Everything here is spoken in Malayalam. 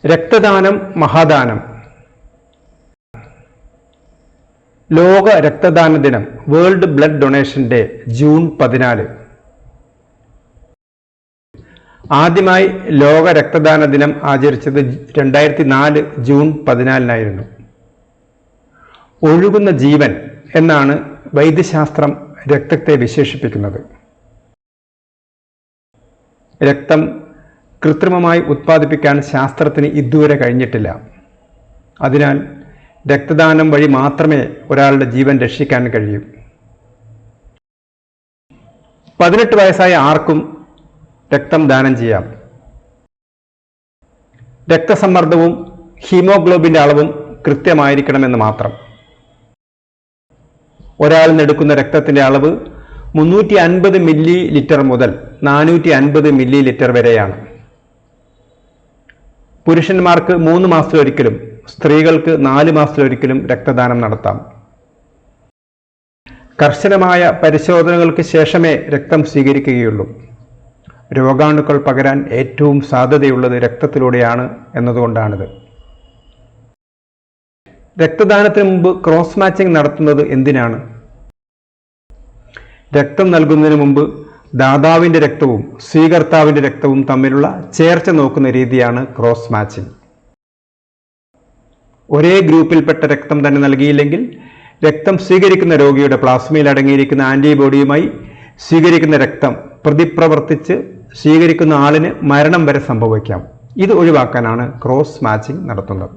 രക്തദാനം മഹാദാനം. ലോക രക്തദാന ദിനം, world blood donation day, June 14. ആദ്യമായി ലോക രക്തദാന ദിനം ആചരിച്ചത് 2004 ജൂൺ 14 ഒഴുകുന്ന ജീവൻ എന്നാണ് വൈദ്യശാസ്ത്രം രക്തത്തെ വിശേഷിപ്പിക്കുന്നത്. രക്തം കൃത്രിമമായി ഉത്പാദിപ്പിക്കാൻ ശാസ്ത്രത്തിന് ഇതുവരെ കഴിഞ്ഞിട്ടില്ല. അതിനാൽ രക്തദാനം വഴി മാത്രമേ ഒരാളുടെ ജീവൻ രക്ഷിക്കാൻ കഴിയൂ. 18 വയസ്സായ ആർക്കും രക്തം ദാനം ചെയ്യാം. രക്തസമ്മർദ്ദവും ഹീമോഗ്ലോബിൻ്റെ അളവും കൃത്യമായിരിക്കണമെന്ന് മാത്രം. ഒരാളിൽ നിന്നെടുക്കുന്ന രക്തത്തിൻ്റെ അളവ് 350 മില്ലി ലിറ്റർ മുതൽ 450 മില്ലി ലിറ്റർ വരെയാണ്. പുരുഷന്മാർക്ക് 3 മാസത്തിലൊരിക്കലും, സ്ത്രീകൾക്ക് 4 മാസത്തിലൊരിക്കലും രക്തദാനം നടത്താം. കർശനമായ പരിശോധനകൾക്ക് ശേഷമേ രക്തം സ്വീകരിക്കുകയുള്ളൂ. രോഗാണുക്കൾ പകരാൻ ഏറ്റവും സാധ്യതയുള്ളത് രക്തത്തിലൂടെയാണ് എന്നതുകൊണ്ടാണിത്. രക്തദാനത്തിന് മുമ്പ് ക്രോസ് മാച്ചിങ് നടത്തുന്നത് എന്തിനാണ്? രക്തം നൽകുന്നതിന് മുമ്പ് ദാതാവിൻ്റെ രക്തവും സ്വീകർത്താവിൻ്റെ രക്തവും തമ്മിലുള്ള ചേർച്ച നോക്കുന്ന രീതിയാണ് ക്രോസ് മാച്ചിങ്. ഒരേ ഗ്രൂപ്പിൽപ്പെട്ട രക്തം തന്നെ നൽകിയില്ലെങ്കിൽ രക്തം സ്വീകരിക്കുന്ന രോഗിയുടെ പ്ലാസ്മയിൽ അടങ്ങിയിരിക്കുന്ന ആന്റിബോഡിയുമായി സ്വീകരിക്കുന്ന രക്തം പ്രതിപ്രവർത്തിച്ച് സ്വീകരിക്കുന്ന ആളിന് മരണം വരെ സംഭവിക്കാം. ഇത് ഒഴിവാക്കാനാണ് ക്രോസ് മാച്ചിങ് നടത്തുന്നത്.